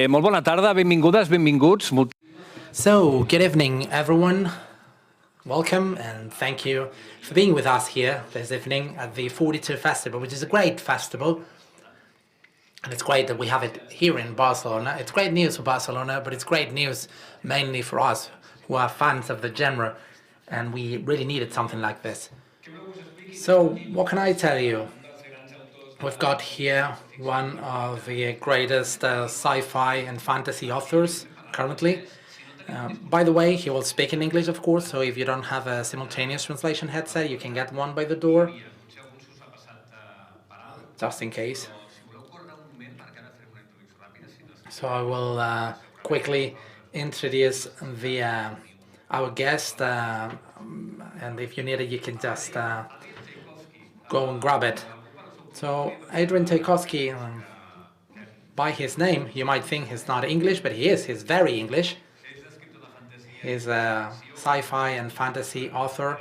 Molt bona tarda, benvingudes, benvinguts. So, good evening, everyone. Welcome and thank you for being with us here this evening at the 42 Festival, which is a great festival. And it's great that we have it here in Barcelona. It's great news for Barcelona, but it's great news mainly for us who are fans of the genre. And we really needed something like this. So, what can I tell you? We've got here one of the greatest sci-fi and fantasy authors currently. By the way, he will speak in English, of course, so if you don't have a simultaneous translation headset, you can get one by the door, just in case. So I will quickly introduce our guest, and if you need it, you can just go and grab it. So Adrian Tchaikovsky, by his name, you might think he's not English, but he is. He's very English. He's a sci-fi and fantasy author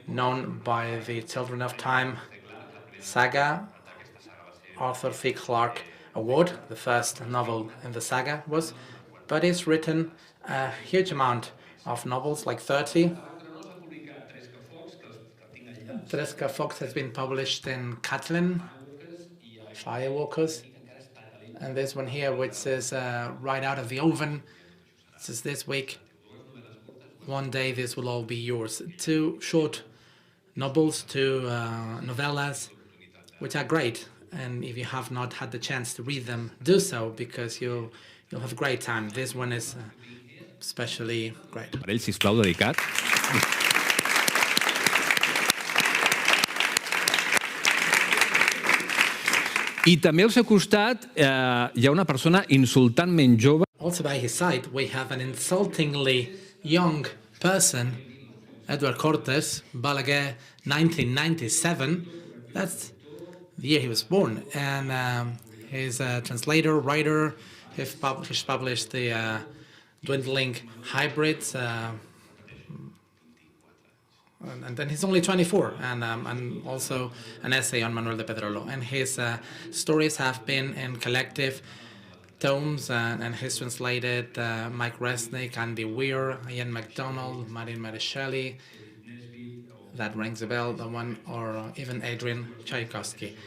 known by the Children of Time saga, Arthur C. Clarke Award, the first novel in the saga was, but he's written a huge amount of novels, like 30. Crítica has been published in Catalan, Firewalkers, and this one here, which is right out of the oven. This is this week. One day this will all be yours. 2 short novels, 2 novellas, which are great. And if you have not had the chance to read them, do so, because you'll have a great time. This one is especially great. Per ell, sisplau, dedicat. I també al seu costat hi ha una persona insultantment jove. Also by his side, we have an insultingly young person, Edward Cortés, Balaguer, 1997. That's the year he was born. And he's a translator, writer. He's published the Dwindling Hybrids. And then he's only 24, and also an essay on Manuel de Pedrolo. And his stories have been in collective tomes, and he's translated Mike Resnick, Andy Weir, Ian MacDonald, Martin Maricelli, that rings a bell, the one, or even Adrian Tchaikovsky.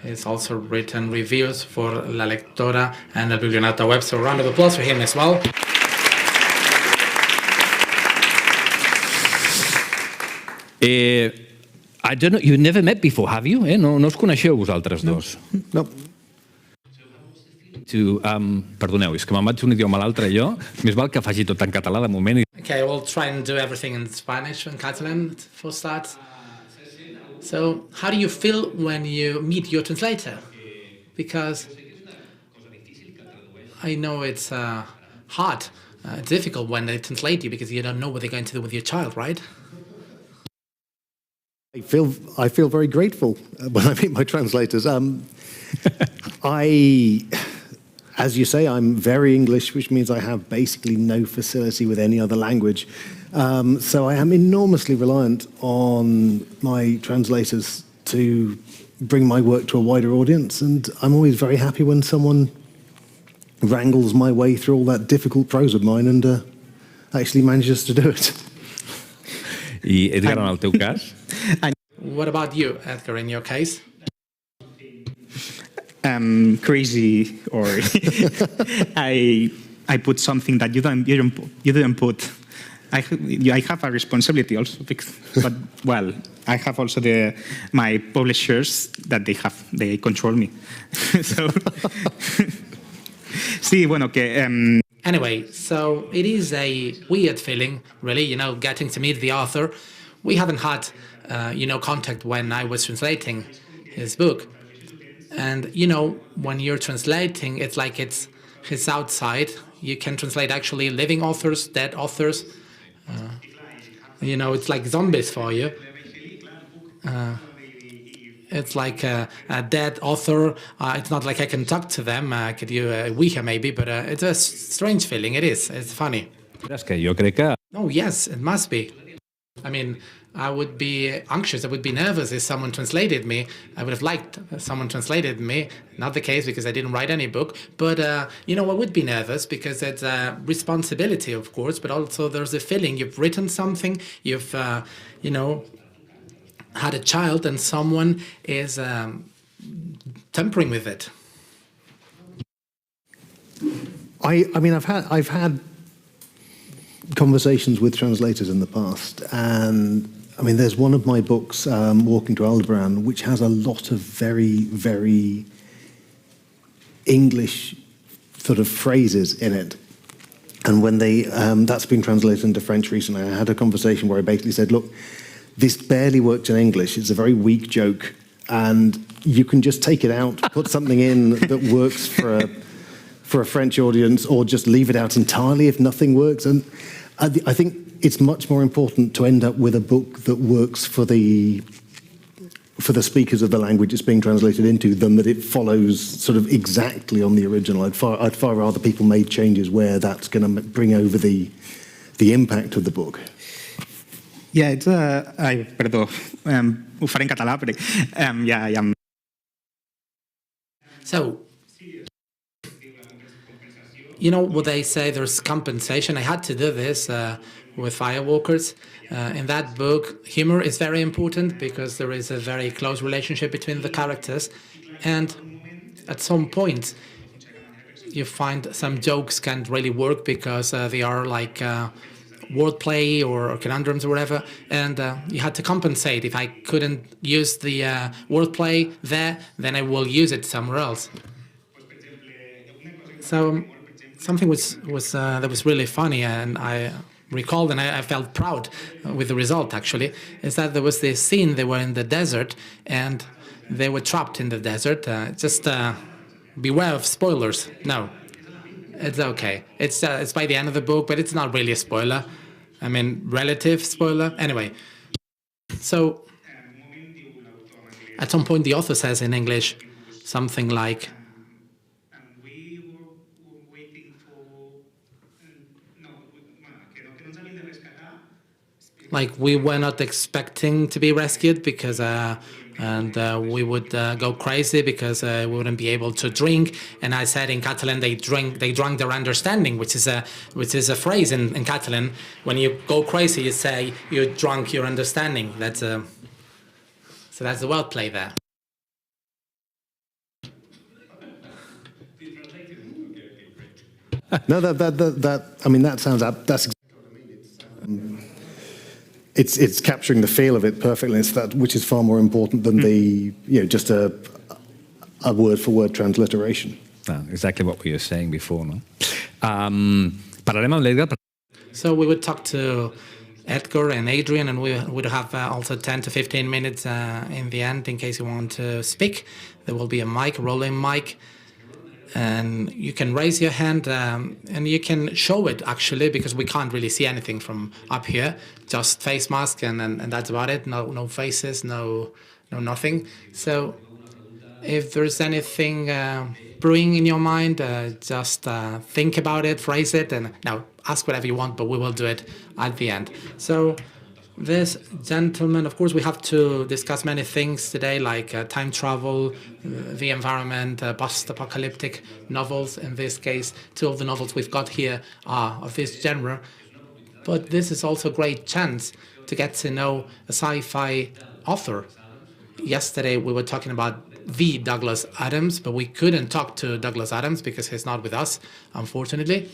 He's also written reviews for La Lectora and El Biblionauta web, so a round of applause for him as well. I don't know, you've never met before, have you? No us coneixeu vosaltres dos? No. Perdoneu, és que me'n vaig d'un idioma a l'altre jo. Més val que faci tot en català de moment. Okay, we'll try and do everything in Spanish and Catalan for start. So, how do you feel when you meet your translator? Because I know it's hard, difficult when they translate you because you don't know what they're going to do with your child, right? I feel very grateful when I meet my translators. As you say, I'm very English, which means I have basically no facility with any other language. So I am enormously reliant on my translators to bring my work to a wider audience, and I'm always very happy when someone wrangles my way through all that difficult prose of mine and actually manages to do it. I Edgar, en el teu cas? What about you, Edgar, in your case? Crazy, or I put something that you didn't put. I have a responsibility also, but well, I have also my publishers that they control me. So, sí, bueno, que. Anyway, so it is a weird feeling, really, getting to meet the author. We haven't had, contact when I was translating his book. And, when you're translating, it's like it's his outside. You can translate actually living authors, dead authors. It's like zombies for you. It's like a dead author. It's not like I can talk to them. I could do a Ouija maybe, but it's a strange feeling. It is. It's funny. Que jo crec que... Oh, yes, it must be. I mean, I would be anxious. I would be nervous if someone translated me. I would have liked someone translated me. Not the case because I didn't write any book. But, I would be nervous because it's a responsibility, of course, but also there's a feeling. You've written something, you've, had a child, and someone is tampering with it. I've had conversations with translators in the past, and there's one of my books, Walking to Aldebaran, which has a lot of very, very English sort of phrases in it. And when that's been translated into French recently, I had a conversation where I basically said, look, this barely works in English. It's a very weak joke, and you can just take it out, put something in that works for a French audience, or just leave it out entirely if nothing works. And I think it's much more important to end up with a book that works for the speakers of the language it's being translated into than that it follows sort of exactly on the original. I'd far rather people made changes where that's going to bring over the impact of the book. Yeah, it's perdó, ho faré en català, però ja. So, what they say, there's compensation. I had to do this with Firewalkers. In that book, humor is very important because there is a very close relationship between the characters. And at some point, you find some jokes can't really work because they are like wordplay or conundrums or whatever, and you had to compensate. If I couldn't use the wordplay there, then I will use it somewhere else. So something that was really funny, and I recalled, and I felt proud with the result actually, is that there was this scene. They were in the desert and they were trapped in the desert. Just beware of spoilers. No. It's okay. It's by the end of the book, but it's not really a spoiler. I mean, relative spoiler. Anyway, so at some point the author says in English something like, we were not expecting to be rescued because we would go crazy because we wouldn't be able to drink. And I said in Catalan, they drank their understanding, which is a phrase in Catalan. When you go crazy, you say you drunk your understanding. So that's the wordplay there. No, that sounds. That's it's capturing the feel of it perfectly. It's that which is far more important than just a word-for-word transliteration. Exactly what we were saying before, no? Parlarem amb l'Edgar. So we would talk to Edgar and Adrian, and we would have also 10 to 15 minutes in the end in case you want to speak. There will be a mic, a rolling mic. And you can raise your hand and you can show it actually, because we can't really see anything from up here, just face mask and that's about it. No faces, no nothing. So if there's anything brewing in your mind, just think about it, phrase it, and now ask whatever you want, but we will do it at the end. So this gentleman, of course, we have to discuss many things today, like time travel, the environment, post-apocalyptic novels. In this case, two of the novels we've got here are of this genre. But this is also a great chance to get to know a sci-fi author. Yesterday, we were talking about the Douglas Adams, but we couldn't talk to Douglas Adams because he's not with us, unfortunately.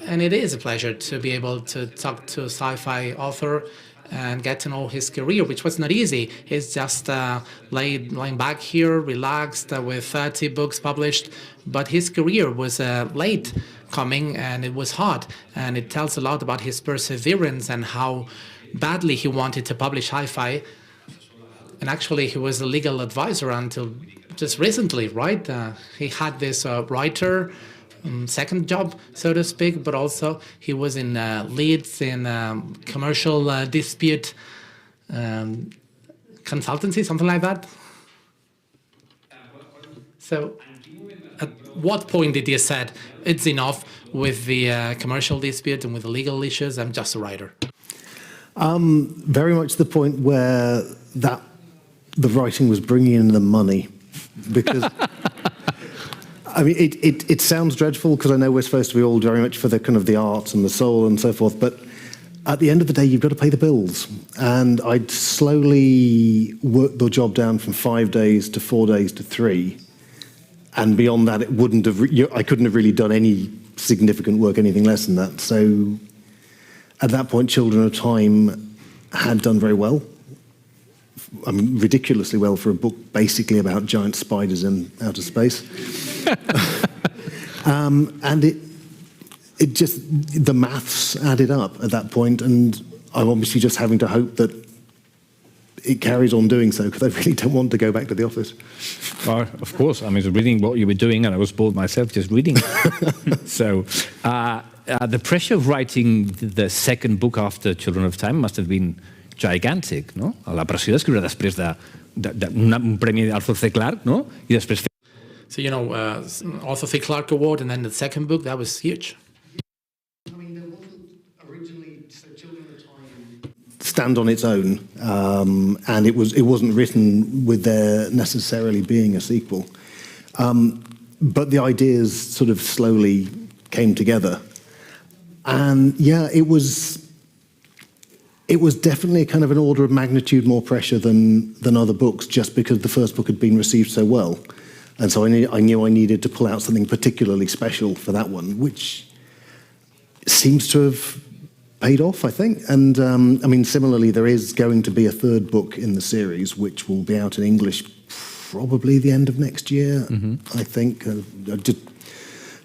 And it is a pleasure to be able to talk to a sci-fi author and get to know his career, which was not easy. He's just lying back here, relaxed, with 30 books published. But his career was late coming, and it was hard. And it tells a lot about his perseverance and how badly he wanted to publish sci-fi. And actually, he was a legal advisor until just recently, right? He had this writer second job, so to speak, but also he was in leads in commercial dispute consultancy, something like that. So at what point did you said, it's enough with the commercial dispute and with the legal issues, I'm just a writer? Very much the point where the writing was bringing in the money, because I mean it sounds dreadful because I know we're supposed to be all very much for the kind of the arts and the soul and so forth, but at the end of the day you've got to pay the bills, and I'd slowly worked the job down from 5 days to 4 days to 3, and beyond that I couldn't have really done any significant work anything less than that. So at that point, Children of Time had done very well. I mean, ridiculously well for a book basically about giant spiders in outer space. And it just, the maths added up at that point, and I'm obviously just having to hope that it carries on doing so, because I really don't want to go back to the office. Well, of course, I was reading what you were doing, and I was bored myself just reading. So, the pressure of writing the second book after Children of Time must have been gigantic, no? La pressió d'escriure després d'un premi Arthur C. Clarke, no? I després So, you know, Arthur C. Clarke Award, and then the second book, that was huge. I mean, there wasn't originally, so Children of Time stand on its own, and it wasn't written with there necessarily being a sequel. But the ideas sort of slowly came together. And yeah, it was definitely kind of an order of magnitude more pressure than other books, just because the first book had been received so well. And so I knew I needed to pull out something particularly special for that one, which seems to have paid off, I think. And I mean, similarly, there is going to be a third book in the series, which will be out in English probably the end of next year, I think.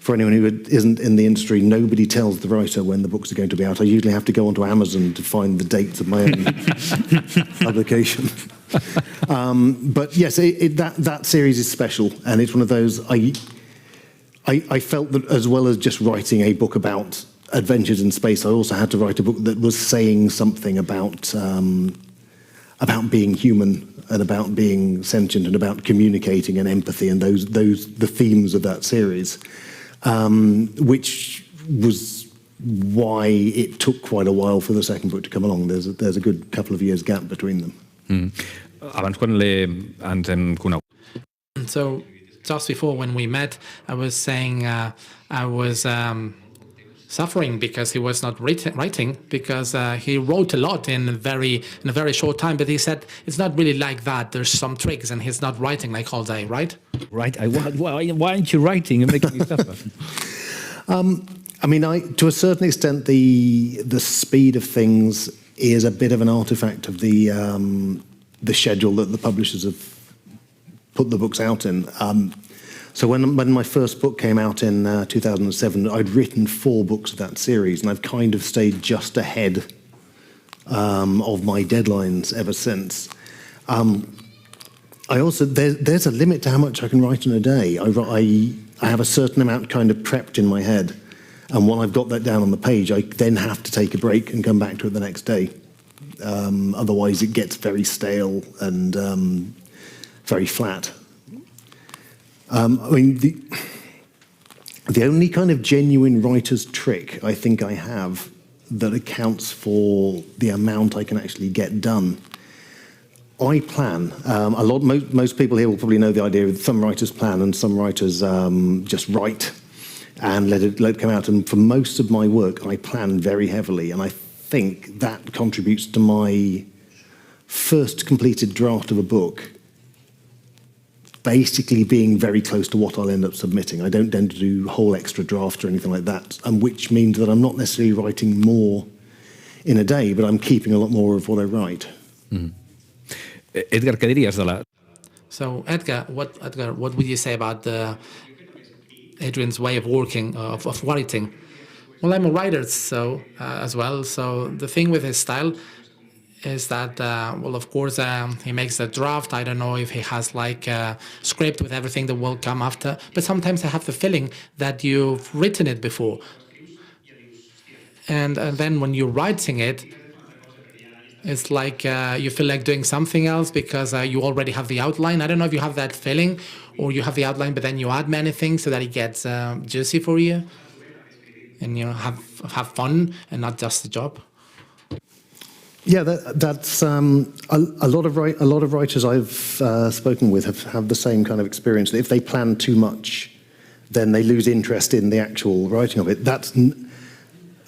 For anyone who isn't in the industry, nobody tells the writer when the books are going to be out. I usually have to go onto Amazon to find the dates of my own publication. But yes, that series is special, and it's one of those. I felt that as well as just writing a book about adventures in space, I also had to write a book that was saying something about being human and about being sentient and about communicating and empathy, and the themes of that series. Which was why it took quite a while for the second book to come along. There's a good couple of years gap between them. Abans quan ens hem conegut. So just before when we met, I was saying I was suffering because he was not writing, because he wrote a lot in a very short time, but he said it's not really like that. There's some tricks, and he's not writing like all day, right? Right. Why aren't you writing? You're making me suffer. I mean, to a certain extent, the speed of things is a bit of an artifact of the schedule that the publishers have put the books out in. So when my first book came out in 2007, I'd written 4 books of that series, and I've kind of stayed just ahead of my deadlines ever since. I also there's a limit to how much I can write in a day. I have a certain amount kind of prepped in my head, and when I've got that down on the page, I then have to take a break and come back to it the next day. Otherwise, it gets very stale and very flat. I mean, the only kind of genuine writer's trick I think I have that accounts for the amount I can actually get done. I plan. Most people here will probably know the idea of some writers plan and some writers just write and let it come out. And for most of my work, I plan very heavily, and I think that contributes to my first completed draft of a book basically being very close to what I'll end up submitting. I don't tend to do whole extra drafts or anything like that, and which means that I'm not necessarily writing more in a day, but I'm keeping a lot more of what I write. Edgar, ¿qué dirías de la... So, Edgar, what would you say about Adrian's way of working, of writing? Well, I'm a writer, so as well. So the thing with his style, is that, well, of course, he makes a draft. I don't know if he has like a script with everything that will come after, but sometimes I have the feeling that you've written it before. And then when you're writing it, it's like you feel like doing something else because you already have the outline. I don't know if you have that feeling, or you have the outline, but then you add many things so that it gets juicy for you, and you know, have fun and not just a job. Yeah, that's a lot of writers I've spoken with have the same kind of experience. If they plan too much, then they lose interest in the actual writing of it.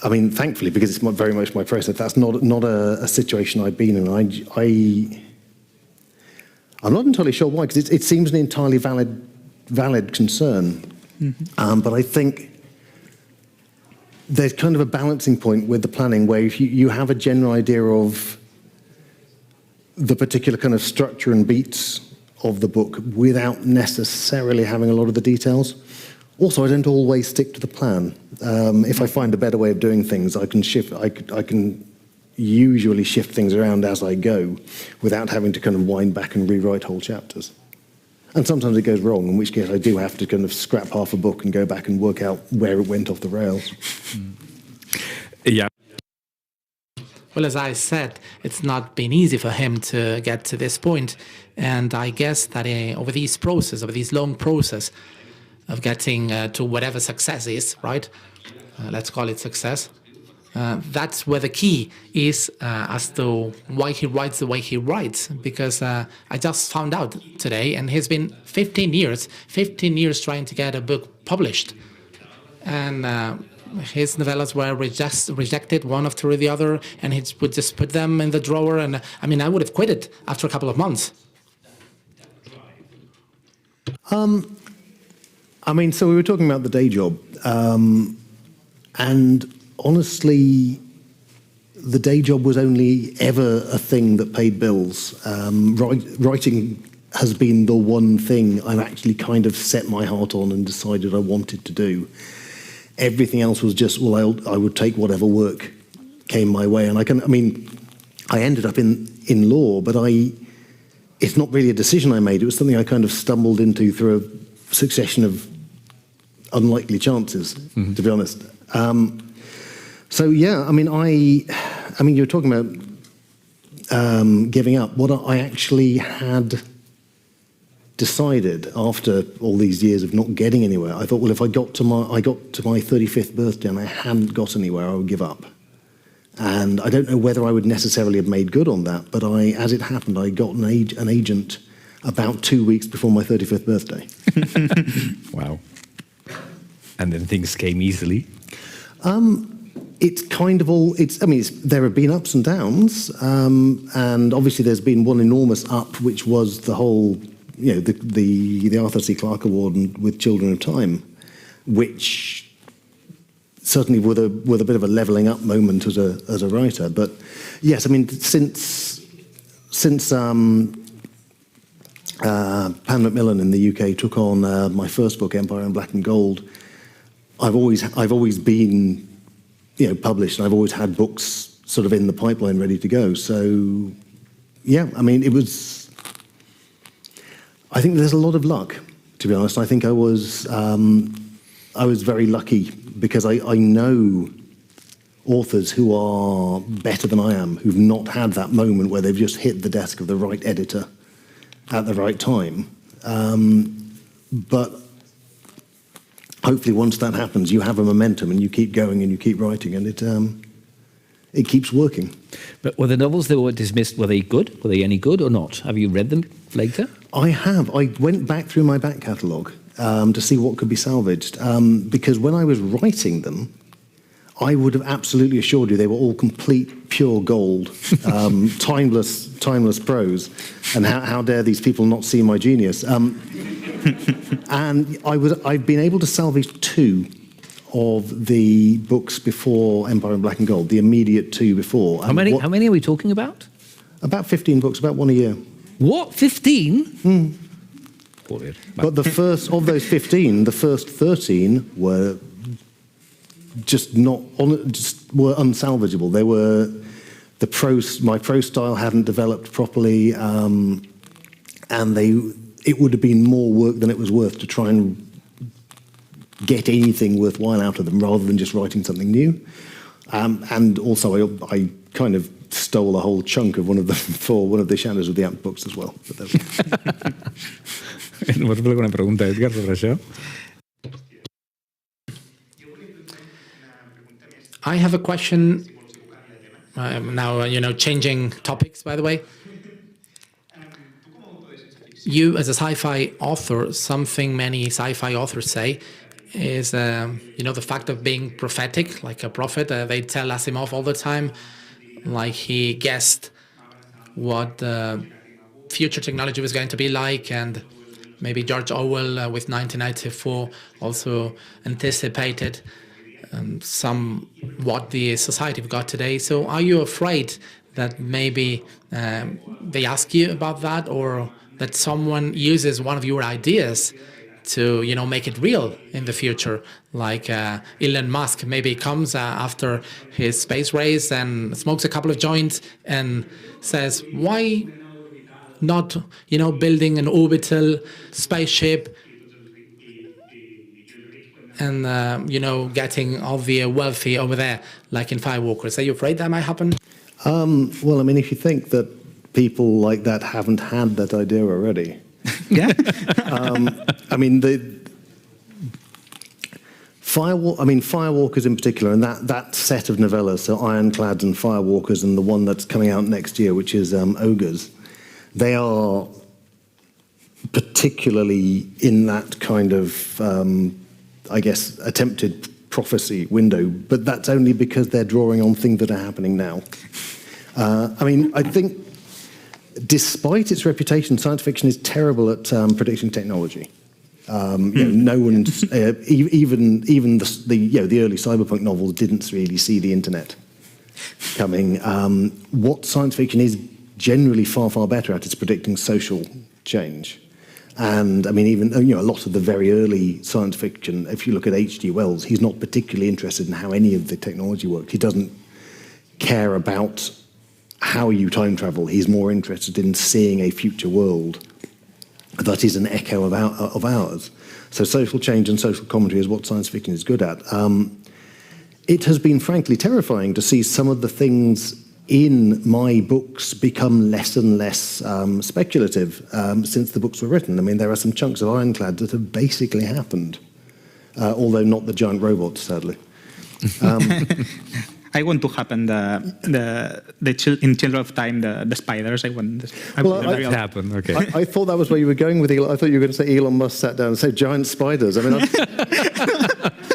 I mean, thankfully, because it's very much my process, that's not a situation I've been in. I'm not entirely sure why, because it seems an entirely valid concern. Mm-hmm. But I think there's kind of a balancing point with the planning where if you have a general idea of the particular kind of structure and beats of the book without necessarily having a lot of the details. Also, I don't always stick to the plan. If I find a better way of doing things, I can usually shift things around as I go without having to kind of wind back and rewrite whole chapters. And sometimes it goes wrong, in which case I do have to kind of scrap half a book and go back and work out where it went off the rails. Yeah. Well, as I said, it's not been easy for him to get to this point. And I guess that over this long process of getting to whatever success is, right? Let's call it success. That's where the key is as to why he writes the way he writes. Because I just found out today, and he's been 15 years trying to get a book published. And his novellas were rejected one after the other, and he would just put them in the drawer. And I mean, I would have quit it after a couple of months. I mean, so we were talking about the day job, and honestly, the day job was only ever a thing that paid bills. Writing has been the one thing I've actually kind of set my heart on and decided I wanted to do. Everything else was just, well, I would take whatever work came my way. And I ended up in law, but it's not really a decision I made. It was something I kind of stumbled into through a succession of unlikely chances, to be honest. So yeah, I mean, you were talking about giving up. What I actually had decided after all these years of not getting anywhere, I thought, well, if I got to my 35th birthday and I hadn't got anywhere, I would give up. And I don't know whether I would necessarily have made good on that, but as it happened, I got an agent about 2 weeks before my 35th birthday. Wow. And then things came easily? It's kind of all, there have been ups and downs, and obviously there's been one enormous up, which was the whole, the Arthur C. Clarke Award with Children of Time, which certainly with a bit of a leveling up moment as a writer. But yes, I mean, since Pan Macmillan in the UK took on my first book, Empire in Black and Gold, I've always been published, and I've always had books sort of in the pipeline ready to go. So yeah, I mean, I think there's a lot of luck, to be honest. I think I was very lucky because I know authors who are better than I am, who've not had that moment where they've just hit the desk of the right editor at the right time. But hopefully once that happens, you have a momentum and you keep going and you keep writing, and it keeps working. But were the novels that were dismissed, were they good? Were they any good or not? Have you read them later? I have. I went back through my back catalogue to see what could be salvaged, because when I was writing them, I would have absolutely assured you they were all complete, pure gold, timeless prose, and how dare these people not see my genius. And I've been able to salvage 2 of the books before Empire in Black and Gold, the immediate 2 before. How many are we talking about? About 15 books, about 1 a year. What, 15? But the first of those 15, the first 13 were were unsalvageable. my prose style hadn't developed properly, and it would have been more work than it was worth to try and get anything worthwhile out of them rather than just writing something new. And also, I kind of stole a whole chunk of one of them for one of the Shadows of the Amp books as well. ¿Vols fer alguna pregunta, Edgar, sobre això? I have a question. Now, changing topics, by the way. You, as a sci-fi author, something many sci-fi authors say is, the fact of being prophetic, like a prophet. They tell Asimov all the time, like he guessed what future technology was going to be like, and maybe George Orwell with 1984 also anticipated somewhat the society we've got today. So are you afraid that maybe they ask you about that, or that someone uses one of your ideas to, make it real in the future? Like Elon Musk maybe comes after his space race and smokes a couple of joints and says, why not, building an orbital spaceship and, getting all the wealthy over there, like in Firewalkers? Are you afraid that might happen? Well, I mean, if you think that people like that haven't had that idea already. Yeah. I mean, Firewalkers in particular, and that set of novellas, so Ironclads and Firewalkers, and the one that's coming out next year, which is Ogres, they are particularly in that kind of, attempted prophecy window, but that's only because they're drawing on things that are happening now. I think despite its reputation, science fiction is terrible at predicting technology. No one's even the early cyberpunk novels didn't really see the internet coming. What science fiction is generally far better at is predicting social change. And I mean, even a lot of the very early science fiction, if you look at H.G. Wells, he's not particularly interested in how any of the technology worked. He doesn't care about how you time travel. He's more interested in seeing a future world that is an echo of ours. So social change and social commentary is what science fiction is good at. It has been frankly terrifying to see some of the things in my books become less and less speculative since the books were written. I mean, there are some chunks of Ironclad that have basically happened, although not the giant robots, sadly. I want to happen in Children of Time, the spiders. Happen. Okay. I thought that was where you were going with Elon. I thought you were going to say Elon Musk sat down and said giant spiders. I mean,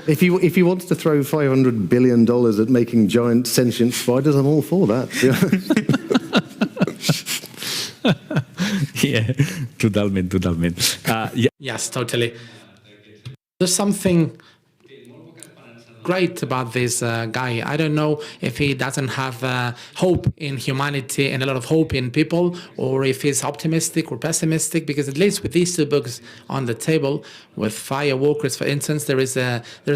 if he wants to throw $500 billion at making giant sentient spiders, I'm all for that. Yeah, totalment. Yeah. Yes, totally. There's something great about this guy. I don't know if he doesn't have hope in humanity and a lot of hope in people, or if he's optimistic or pessimistic, because at least with these two books on the table, with Firewalkers, for instance, there's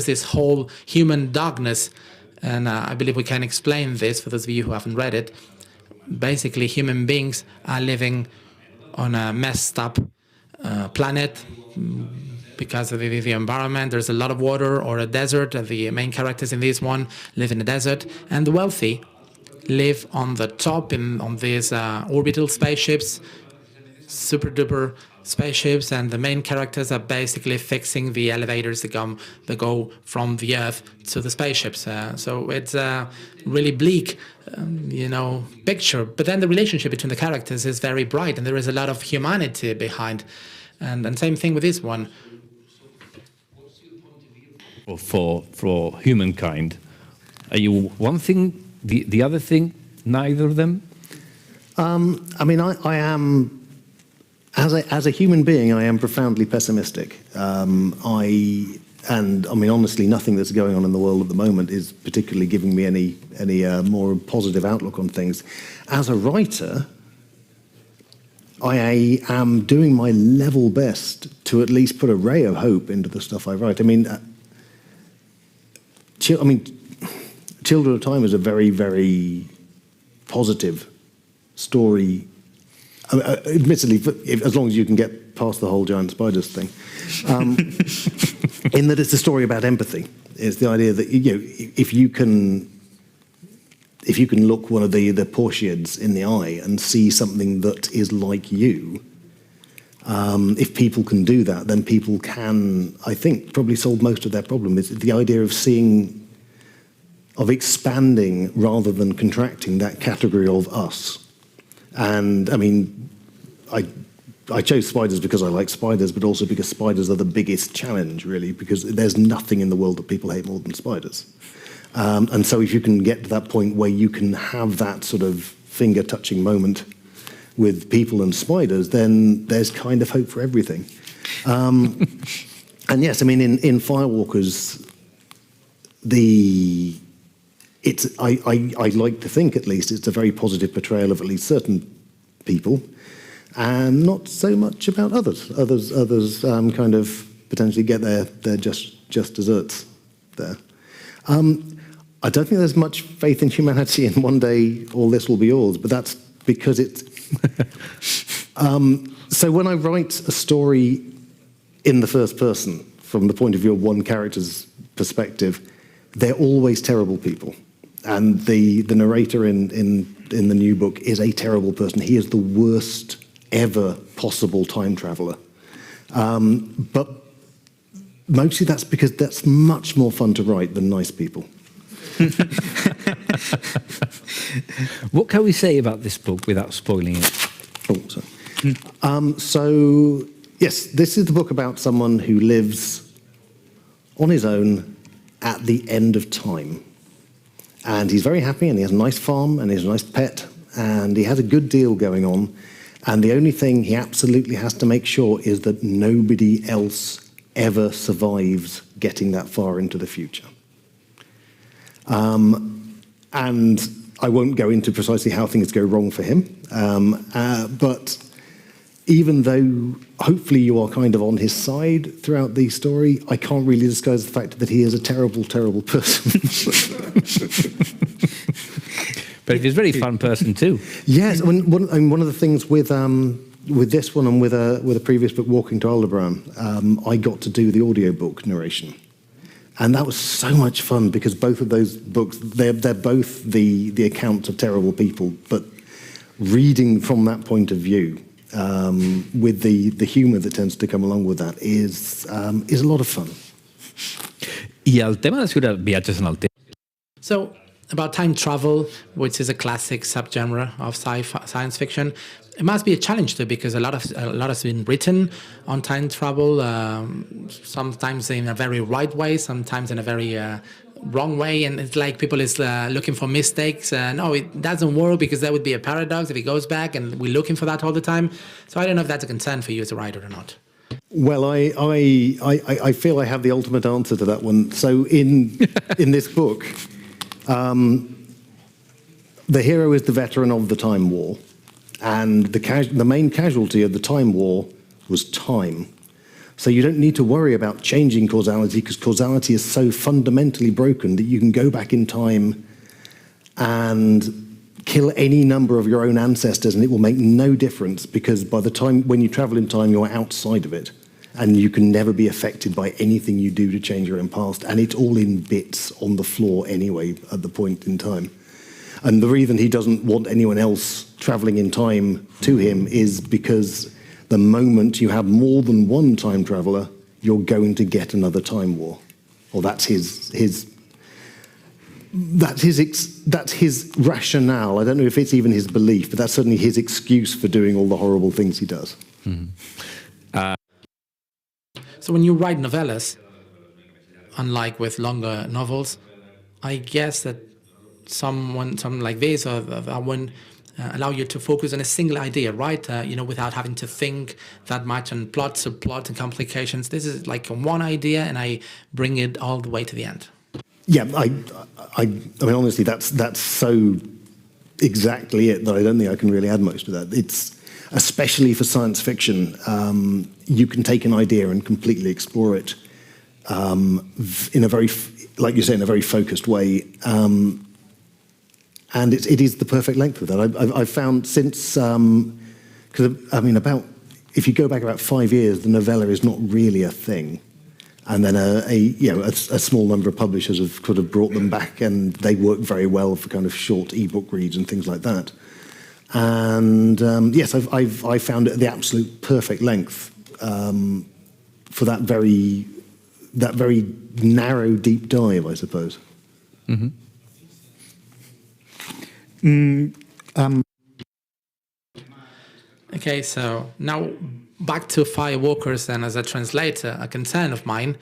this whole human darkness, and I believe we can explain this for those of you who haven't read it. Basically, human beings are living on a messed up planet, because of the environment. There's a lot of water or a desert. The main characters in this one live in a desert, and the wealthy live on the top on these orbital spaceships, super duper spaceships, and the main characters are basically fixing the elevators that go from the Earth to the spaceships. So it's a really bleak, picture. But then the relationship between the characters is very bright, and there is a lot of humanity behind. And same thing with this one. For humankind, are you one thing, the other thing, neither of them? I mean, I am, as a human being, I am profoundly pessimistic. Honestly, nothing that's going on in the world at the moment is particularly giving me any more positive outlook on things. As a writer, I am doing my level best to at least put a ray of hope into the stuff I write. Children of Time is a very, very positive story. Admittedly, as long as you can get past the whole giant spiders thing, in that it's a story about empathy. It's the idea that if you can look one of the Portiids in the eye and see something that is like you, if people can do that, then people can, I think, probably solve most of their problem. It's the idea of expanding rather than contracting that category of us. And I mean, I chose spiders because I like spiders, but also because spiders are the biggest challenge, really, because there's nothing in the world that people hate more than spiders. And so if you can get to that point where you can have that sort of finger-touching moment with people and spiders, then there's kind of hope for everything. And yes, I mean, in Firewalkers, I like to think, at least, it's a very positive portrayal of at least certain people, and not so much about others. Others kind of potentially get their just desserts there. I don't think there's much faith in humanity in one day all this will be yours, but that's because it's... So when I write a story in the first person, from the point of view of one character's perspective, they're always terrible people. And the narrator in the new book is a terrible person. He is the worst ever possible time traveler. But mostly that's because that's much more fun to write than nice people. What can we say about this book without spoiling it? Oh, sorry. So, yes, this is the book about someone who lives on his own at the end of time. And he's very happy, and he has a nice farm, and he has a nice pet, and he has a good deal going on. And the only thing he absolutely has to make sure is that nobody else ever survives getting that far into the future. And I won't go into precisely how things go wrong for him, but even though hopefully you are kind of on his side throughout the story, I can't really disguise the fact that he is a terrible, terrible person. But he's a very fun person too. Yes, one of the things with this one and with a previous book, Walking to Aldebaran, I got to do the audiobook narration. And that was so much fun because both of those books, they're both the accounts of terrible people, but reading from that point of view, with the humour that tends to come along with that, is a lot of fun. Y el tema de escriure viatges en el temps. So, about time travel, which is a classic subgenre of science fiction, it must be a challenge too, because a lot has been written on time travel, sometimes in a very right way, sometimes in a very wrong way, and it's like people is looking for mistakes. No, it doesn't work because that would be a paradox if it goes back, and we're looking for that all the time. So I don't know if that's a concern for you as a writer or not. Well, I feel I have the ultimate answer to that one. So in this book, the hero is the veteran of the Time War, and the main casualty of the Time War was time. So you don't need to worry about changing causality, because causality is so fundamentally broken that you can go back in time and kill any number of your own ancestors and it will make no difference, because by the time when you travel in time, you're outside of it and you can never be affected by anything you do to change your own past, and it's all in bits on the floor anyway at the point in time. And the reason he doesn't want anyone else traveling in time to him is because the moment you have more than one time traveler, you're going to get another time war. Or that's his rationale. I don't know if it's even his belief, but that's certainly his excuse for doing all the horrible things he does. Mm-hmm. So when you write novellas, unlike with longer novels, I guess that something like this or that one allow you to focus on a single idea, right? Without having to think that much on plots, subplots, and complications. This is like one idea, and I bring it all the way to the end. Yeah, I mean, honestly, that's so exactly it that I don't think I can really add much to that. It's especially for science fiction, you can take an idea and completely explore it in a very, like you say, in a very focused way. and it is the perfect length of that. I've found since, because I mean, if you go back about 5 years, the novella is not really a thing. And then a small number of publishers have sort of brought them back, and they work very well for kind of short ebook reads and things like that. And yes, I found it the absolute perfect length for that very narrow, deep dive, I suppose. Mm-hmm. Okay, so now back to Firewalkers, and as a translator, a concern of mine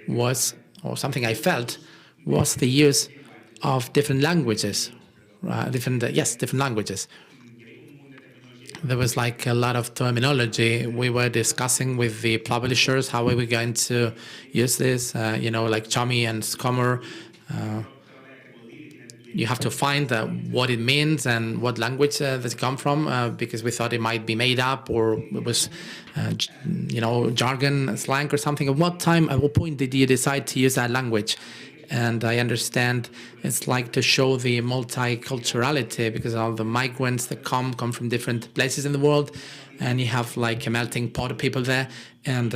was, or something I felt, was the use of different languages, different languages. There was like a lot of terminology. We were discussing with the publishers how we were going to use this, like chummy and scummer. You have to find what it means and what language that's come from, because we thought it might be made up or it was, jargon, slang or something. At what point did you decide to use that language? And I understand it's like to show the multiculturality, because all the migrants that come from different places in the world, and you have like a melting pot of people there, and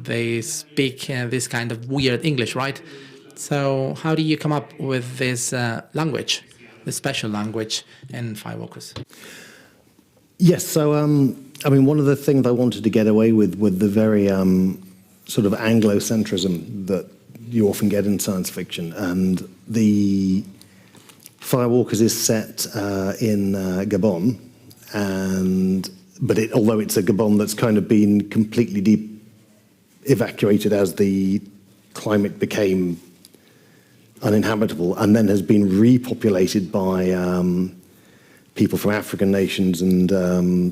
they speak this kind of weird English, right? So how do you come up with this language, this special language in Firewalkers? Yes, so I mean, one of the things I wanted to get away with the very sort of Anglocentrism that you often get in science fiction, and the Firewalkers is set in Gabon, but although it's a Gabon that's kind of been completely evacuated as the climate became uninhabitable, and then has been repopulated by people from African nations and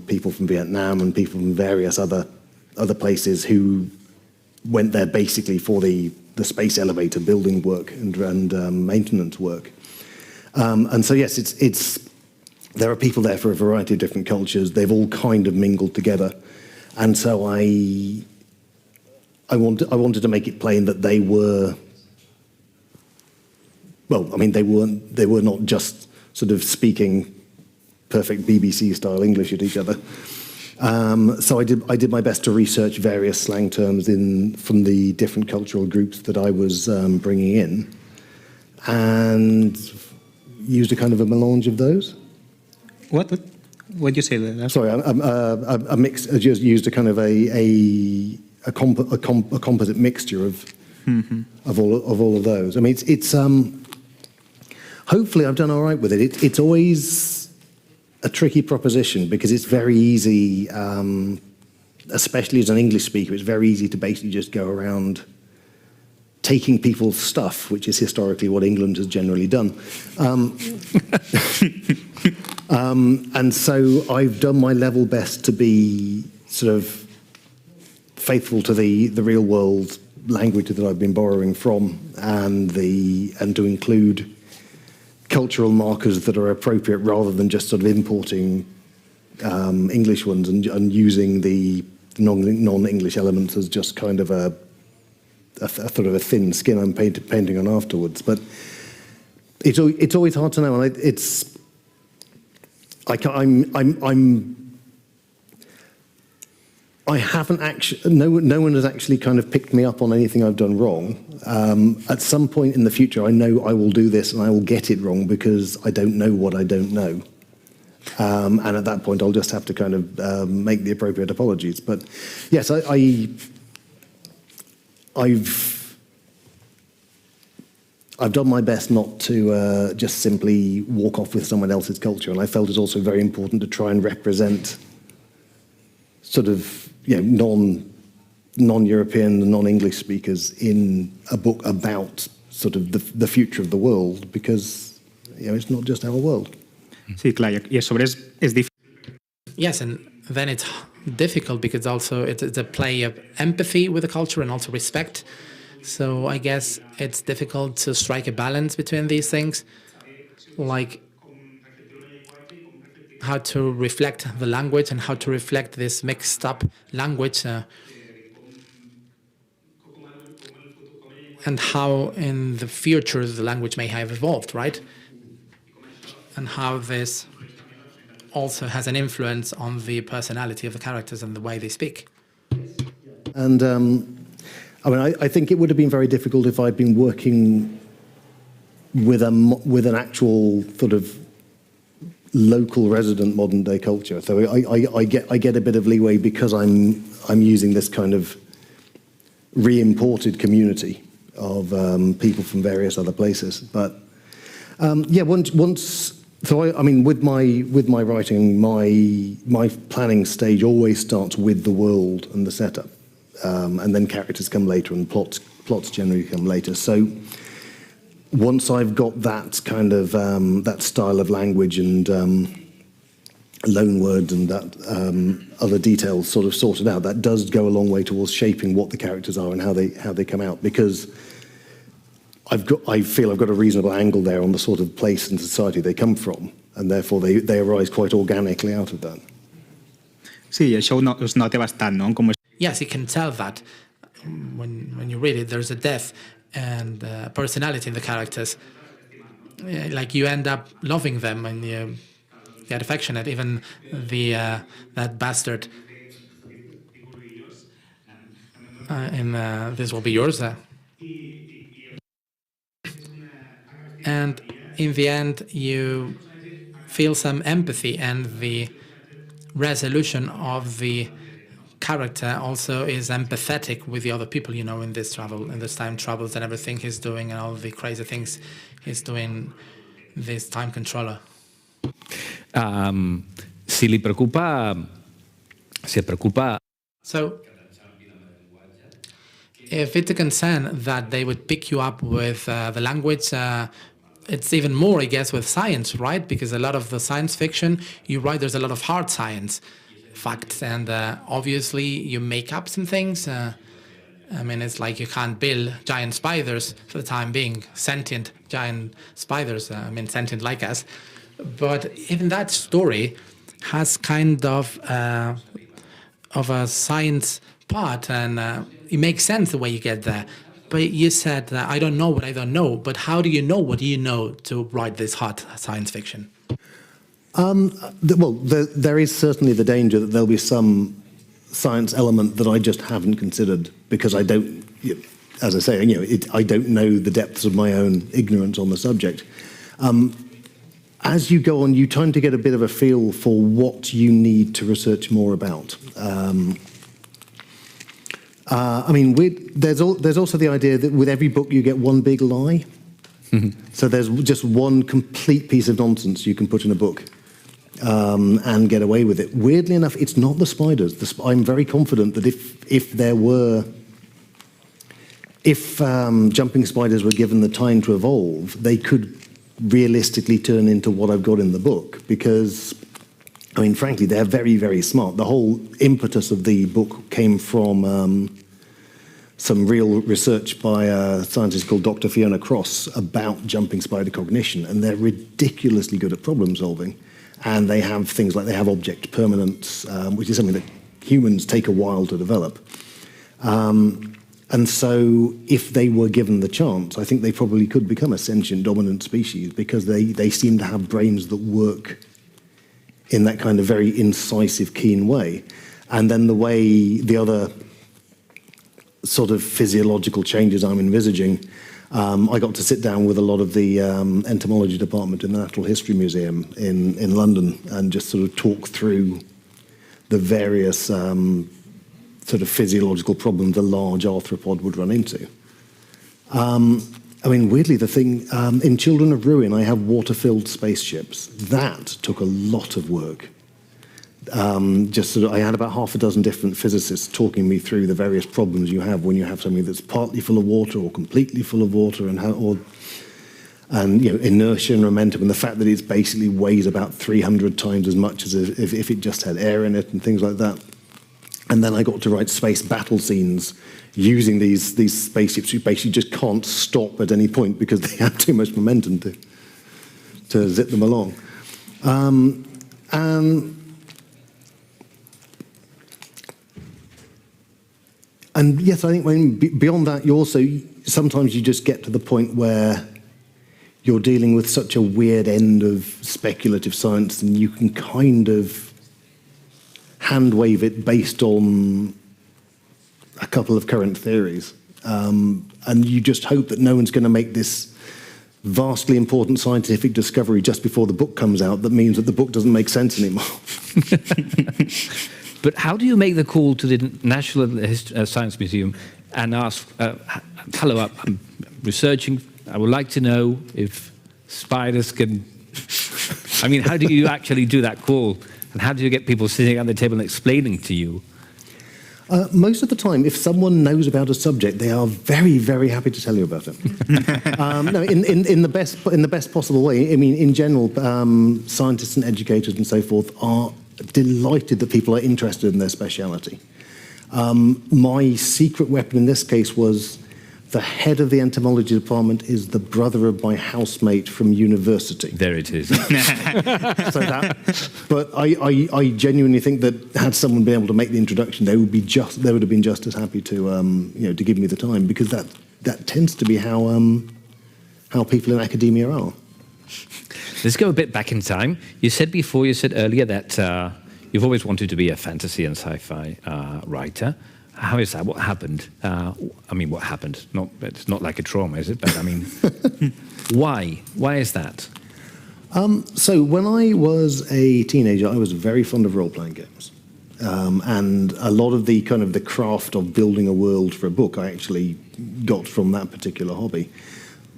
people from Vietnam and people from various other places who went there basically for the space elevator building work and maintenance work. And so yes, there are people there for a variety of different cultures. They've all kind of mingled together, and so I wanted to make it plain that they were. Well, I mean, they were not just sort of speaking perfect BBC-style English at each other. So I did my best to research various slang terms from the different cultural groups that I was bringing in, and used a kind of a melange of those. What did you say there? Sorry, a mix. I just used a kind of a composite mixture of all of those. I mean, it's hopefully I've done all right with it. It's always a tricky proposition because it's very easy, especially as an English speaker, it's very easy to basically just go around taking people's stuff, which is historically what England has generally done. And so I've done my level best to be sort of faithful to the real world language that I've been borrowing from, and to include cultural markers that are appropriate rather than just sort of importing English ones and using the non-English elements as just kind of a sort of a thin skin I'm painting on afterwards. But it's always hard to know, and I haven't actually. No one has actually kind of picked me up on anything I've done wrong. At some point in the future, I know I will do this and I will get it wrong because I don't know what I don't know. And at that point, I'll just have to kind of make the appropriate apologies. But yes, I've done my best not to just simply walk off with someone else's culture, and I felt it's also very important to try and represent sort of non-European, non-English speakers in a book about sort of the future of the world, because it's not just our world. Sí, claro. Y eso es difícil. Yes, and then it's difficult because also it's a play of empathy with the culture and also respect. So I guess it's difficult to strike a balance between these things, like how to reflect the language and how to reflect this mixed up language, and how in the future the language may have evolved, right? and how this also has an influence on the personality of the characters and the way they speak. And I mean, I think it would have been very difficult if I'd been working with an actual sort of local resident modern day culture. So I get a bit of leeway because I'm using this kind of re-imported community of people from various other places. But yeah, once so I mean, with my writing, my planning stage always starts with the world and the setup, and then characters come later, and plots generally come later. So once I've got that kind of that style of language and loan words and that other details sort of sorted out, that does go a long way towards shaping what the characters are and how they come out, because I feel I've got a reasonable angle there on the sort of place and society they come from, and therefore they arise quite organically out of that. Sí, el show us nota bastant, no? Como Yes, you can tell that when you read it, there's a depth and personality in the characters. Like you end up loving them and you get affectionate. Even that bastard in This Will Be Yours. And in the end, you feel some empathy, and the resolution of the character also is empathetic with the other people, in this time travels and everything he's doing and all the crazy things he's doing, this time controller. Si li preocupa, se preocupa. So, if it's a concern that they would pick you up with the language, it's even more, I guess, with science, right? Because a lot of the science fiction you write, there's a lot of hard science facts, and obviously you make up some things. I mean, it's like you can't build giant spiders for the time being, sentient giant spiders, sentient like us. But even that story has kind of a science part, and it makes sense the way you get there. But you said, I don't know what I don't know, but how do you know what you know to write this hot science fiction? There is certainly the danger that there'll be some science element that I just haven't considered because I don't, as I say, I don't know the depths of my own ignorance on the subject. As you go on, you tend to get a bit of a feel for what you need to research more about. There's also the idea that with every book you get one big lie. So there's just one complete piece of nonsense you can put in a book and get away with it. Weirdly enough, it's not the spiders. I'm very confident that if jumping spiders were given the time to evolve, they could realistically turn into what I've got in the book, because frankly, they're very, very smart. The whole impetus of the book came from some real research by a scientist called Dr. Fiona Cross about jumping spider cognition, and they're ridiculously good at problem solving. And they have things like, they have object permanence, which is something that humans take a while to develop. And so if they were given the chance, I think they probably could become a sentient dominant species, because they seem to have brains that work in that kind of very incisive, keen way. And then the other sort of physiological changes I'm envisaging, I got to sit down with a lot of the entomology department in the Natural History Museum in London and just sort of talk through the various sort of physiological problems a large arthropod would run into. Weirdly, the thing, in Children of Ruin, I have water-filled spaceships. That took a lot of work. I had about half a dozen different physicists talking me through the various problems you have when you have something that's partly full of water or completely full of water, and inertia and momentum, and the fact that it basically weighs about 300 times as much as if it just had air in it, and things like that. And then I got to write space battle scenes using these spaceships who basically just can't stop at any point because they have too much momentum to zip them along. And yes, I think beyond that, sometimes you just get to the point where you're dealing with such a weird end of speculative science, and you can kind of hand wave it based on a couple of current theories. And you just hope that no one's going to make this vastly important scientific discovery just before the book comes out that means that the book doesn't make sense anymore. But how do you make the call to the National Science Museum and ask, hello, I'm researching, I would like to know if spiders can... I mean, how do you actually do that call? And how do you get people sitting at the table and explaining to you? Most of the time, if someone knows about a subject, they are very, very happy to tell you about it. No, in the best possible way. I mean, in general, scientists and educators and so forth are delighted that people are interested in their speciality. My secret weapon in this case was the head of the entomology department is the brother of my housemate from university. There it is. But I genuinely think that had someone been able to make the introduction, they would have been just as happy to to give me the time, because that tends to be how people in academia are. Let's go a bit back in time. You said earlier that you've always wanted to be a fantasy and sci-fi writer. How is that? What happened? What happened? It's not like a trauma, is it? But I mean, why? Why is that? So when I was a teenager, I was very fond of role-playing games. And a lot of the kind of the craft of building a world for a book I actually got from that particular hobby.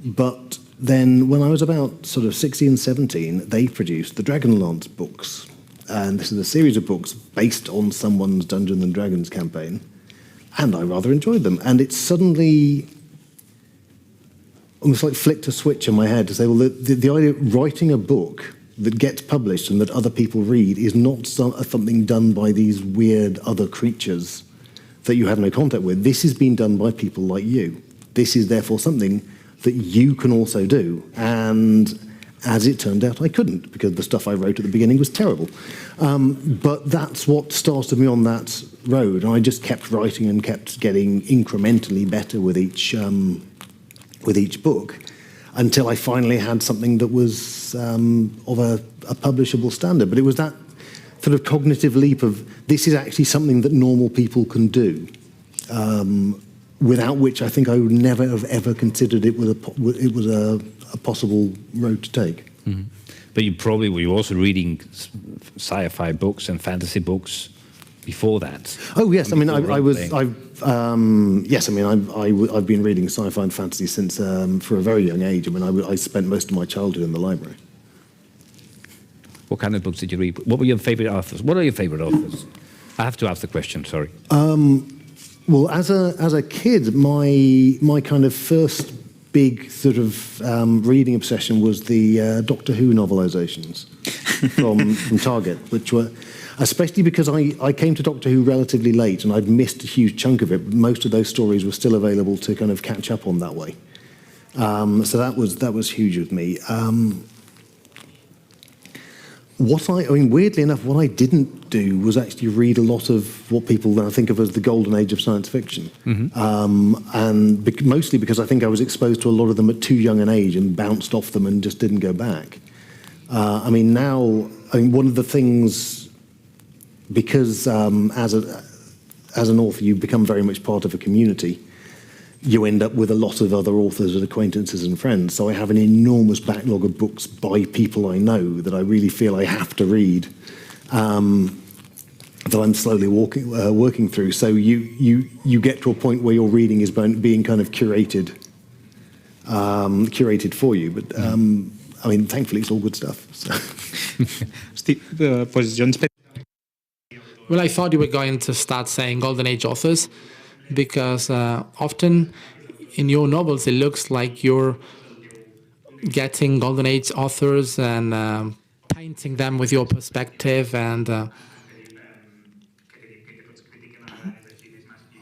But then when I was about sort of 16, 17, they produced the Dragonlance books. And this is a series of books based on someone's Dungeons and Dragons campaign. And I rather enjoyed them. And it suddenly almost like flicked a switch in my head to say, well, the idea of writing a book that gets published and that other people read is not something done by these weird other creatures that you have no contact with. This is being done by people like you. This is therefore something that you can also do. And as it turned out, I couldn't, because the stuff I wrote at the beginning was terrible. But that's what started me on that road. And I just kept writing and kept getting incrementally better with each book, until I finally had something that was of a publishable standard. But it was that sort of cognitive leap of, this is actually something that normal people can do, without which I think I would never have ever considered it was a possible road to take. Mm-hmm. But you probably were also reading sci-fi books and fantasy books before that. Oh yes, I mean I've been reading sci-fi and fantasy since for a very young age. I mean I spent most of my childhood in the library. What kind of books did you read? What were your favorite authors? What are your favorite authors? I have to ask the question. Sorry. Well, as a kid, my kind of first big sort of reading obsession was the Doctor Who novelizations from Target, which were, especially because I came to Doctor Who relatively late and I'd missed a huge chunk of it. Most of those stories were still available to kind of catch up on that way. So that was huge with me. Weirdly enough, what I didn't do was actually read a lot of what people now think of as the golden age of science fiction. And mostly because I think I was exposed to a lot of them at too young an age and bounced off them and just didn't go back. One of the things, because as an author you become very much part of a community, you end up with a lot of other authors and acquaintances and friends. So I have an enormous backlog of books by people I know that I really feel I have to read, that I'm slowly working through. So you get to a point where your reading is being kind of curated for you. But thankfully it's all good stuff. So. Well, I thought you were going to start saying Golden Age authors, because often in your novels it looks like you're getting Golden Age authors and painting them with your perspective, and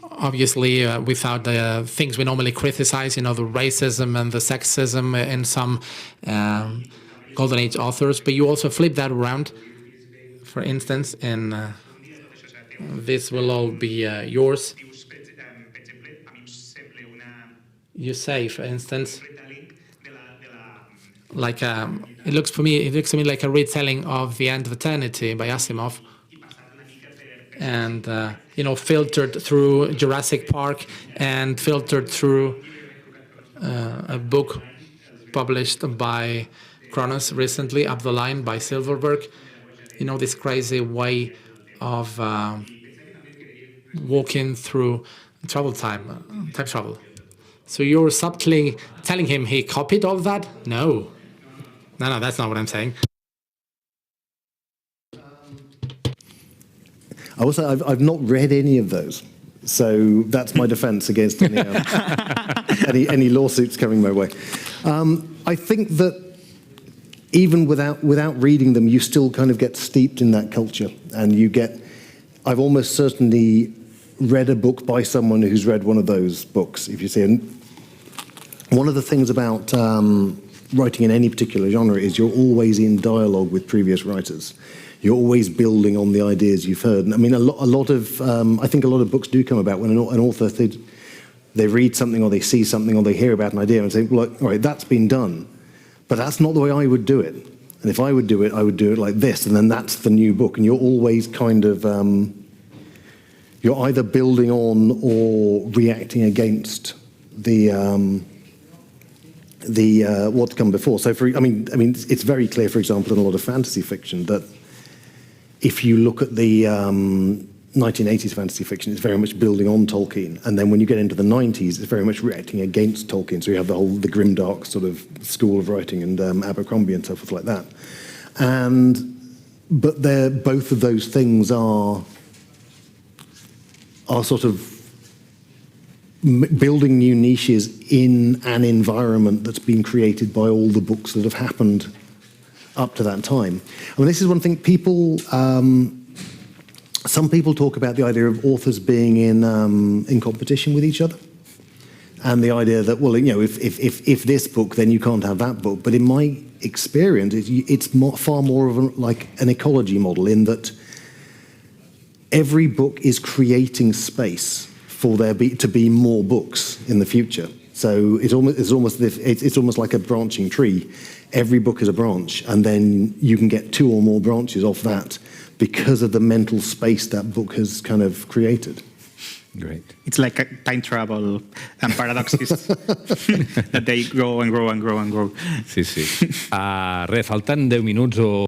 obviously without the things we normally criticize, the racism and the sexism in some Golden Age authors. But you also flip that around. For instance, in This Will All Be Yours, you say, for instance, like it looks to me like a retelling of The End of Eternity by Asimov, and filtered through Jurassic Park and filtered through a book published by Kronos recently, Up the Line by Silverberg. This crazy way of walking through time travel. So you're subtly telling him he copied all of that? No, that's not what I'm saying. I will say I've not read any of those, so that's my defence against any lawsuits coming my way. I think that even without reading them, you still kind of get steeped in that culture, and I've almost certainly read a book by someone who's read one of those books, if you see. And one of the things about writing in any particular genre is you're always in dialogue with previous writers. You're always building on the ideas you've heard. And I mean, I think a lot of books do come about when an author, they read something or they see something or they hear about an idea and say, well, all right, that's been done, but that's not the way I would do it. And if I would do it, I would do it like this, and then that's the new book. And you're always kind of, you're either building on or reacting against the what's come before. So, I mean, it's very clear, for example, in a lot of fantasy fiction that if you look at the 1980s fantasy fiction, it's very much building on Tolkien, and then when you get into the 90s, it's very much reacting against Tolkien. So you have the grimdark sort of school of writing and Abercrombie and so forth like that. But both of those things are sort of building new niches in an environment that's been created by all the books that have happened up to that time. I mean, this is one thing some people talk about the idea of authors being in competition with each other, and the idea that, well, if this book, then you can't have that book. But in my experience, it's far more of like an ecology model, in that every book is creating space for there to be more books in the future. So it's almost like a branching tree. Every book is a branch, and then you can get two or more branches off that because of the mental space that book has kind of created. Great. It's like a time travel and paradoxes that they grow and grow and grow and grow. Sí. Faltan 10 minuts o...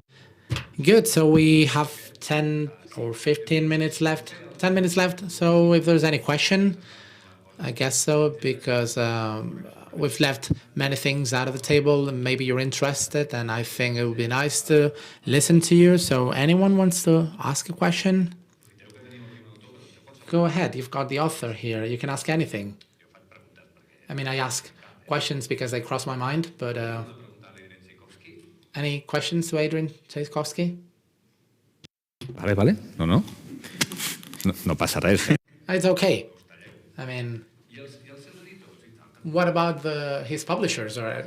Good, so we have 10 or 15 minutes left. 10 minutes left, so if there's any question, I guess so, because we've left many things out of the table, and maybe you're interested, and I think it would be nice to listen to you. So anyone wants to ask a question? Go ahead, you've got the author here. You can ask anything. I mean, I ask questions because they cross my mind, but any questions to Adrian Tchaikovsky? Vale. No pasa res. It's okay. I mean, what about his publishers? I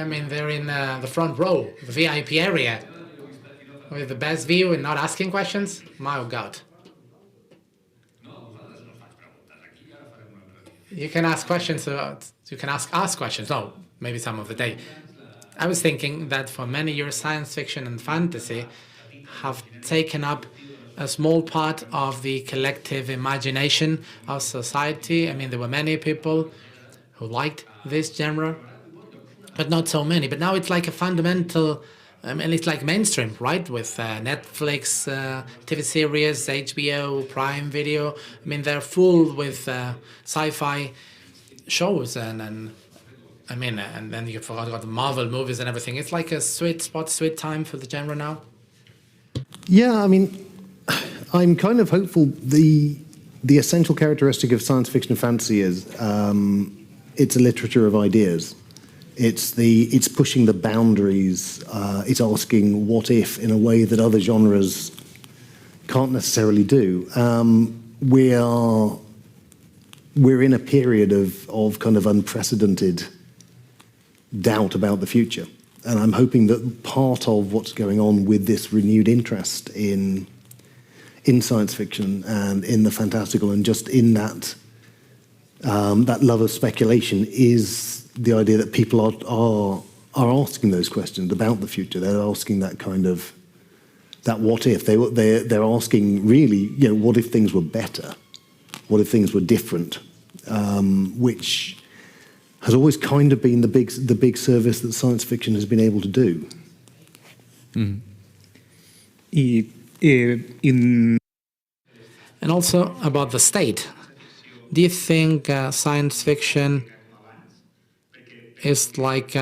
mean, they're in the front row, the VIP area, with the best view and not asking questions? My God. You can ask questions, you can ask us questions. No, maybe some of the day. I was thinking that for many years, science fiction and fantasy have taken up a small part of the collective imagination of society. I mean, there were many people who liked this genre, but not so many. But now it's like a fundamental, and it's like mainstream, right? With Netflix, TV series, HBO, Prime Video. I mean, they're full with sci-fi shows, and I mean, and then you forgot about the Marvel movies and everything. It's like a sweet spot, sweet time for the genre now. Yeah, I mean, I'm kind of hopeful. The essential characteristic of science fiction and fantasy is it's a literature of ideas. It's pushing the boundaries. It's asking what if in a way that other genres can't necessarily do. We're in a period of kind of unprecedented doubt about the future, and I'm hoping that part of what's going on with this renewed interest in science fiction and in the fantastical and just in that love of speculation is the idea that people are asking those questions about the future. They're asking that kind of that what if. They're asking really, what if things were better? What if things were different? Which has always kind of been the big service that science fiction has been able to do. Mm. And also about the state. Do you think science fiction is like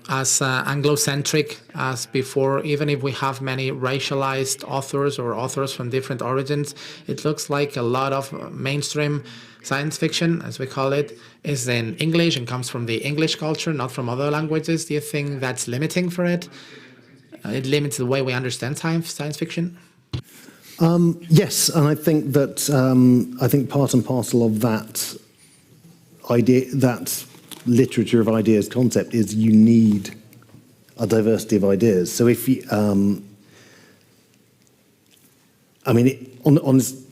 as Anglo-centric as before? Even if we have many racialized authors or authors from different origins, it looks like a lot of mainstream science fiction, as we call it, is in English and comes from the English culture, not from other languages. Do you think that's limiting for it? It limits the way we understand science fiction? Yes, and I think that part and parcel of that idea, that literature of ideas concept, is you need a diversity of ideas. So if you,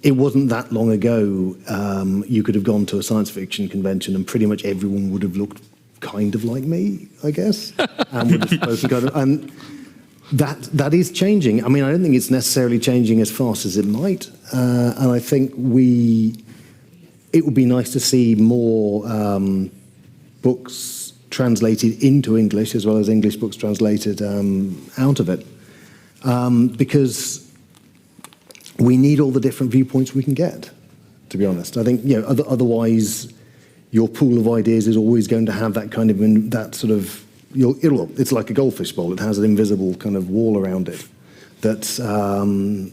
it wasn't that long ago. You could have gone to a science fiction convention and pretty much everyone would have looked kind of like me, I guess, and would have spoken kind of. And that is changing. I mean, I don't think it's necessarily changing as fast as it might, and I think it would be nice to see more books translated into English as well as English books translated out of it, because we need all the different viewpoints we can get, to be honest. I think, otherwise your pool of ideas is always going to have that kind of, that sort of, it's like a goldfish bowl. It has an invisible kind of wall around it that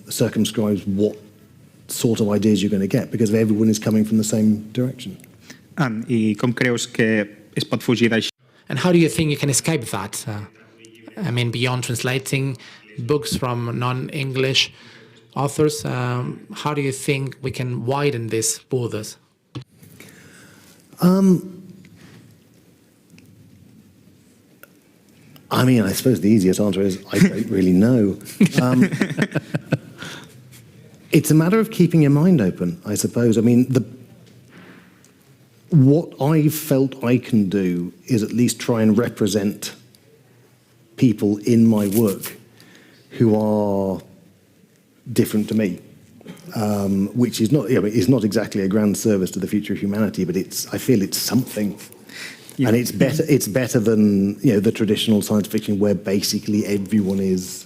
circumscribes what sort of ideas you're going to get, because everyone is coming from the same direction. I com creus que es pot fugir d'això? And how do you think you can escape that? Beyond translating books from non-English authors, how do you think we can widen these borders? I suppose the easiest answer is I don't really know. It's a matter of keeping your mind open, I suppose. What I felt I can do is at least try and represent people in my work who are different to me, which is not exactly a grand service to the future of humanity, but I feel it's something. Yeah. And it's better than the traditional science fiction where basically everyone is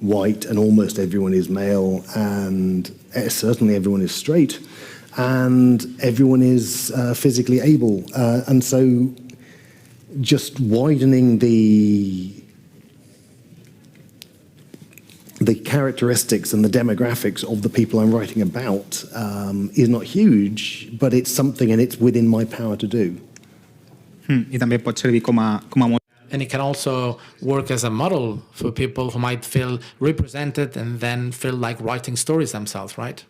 white and almost everyone is male and certainly everyone is straight and everyone is physically able, and so just widening the characteristics and the demographics of the people I'm writing about is not huge, but it's something, and it's within my power to do. I també pot servir com a And it can also work as a model for people who might feel represented and then feel like writing stories themselves, right?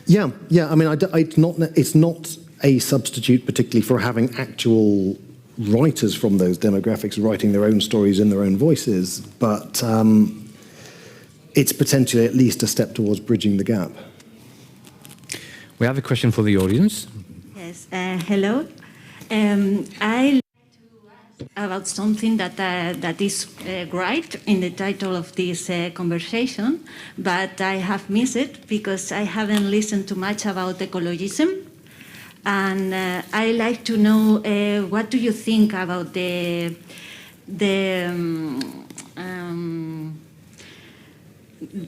Yeah. It's not a substitute particularly for having actual writers from those demographics writing their own stories in their own voices, but it's potentially at least a step towards bridging the gap. We have a question for the audience. Yes, hello. I about something that is right in the title of this conversation, but I have missed it because I haven't listened too much about ecologism, and I like to know what do you think about the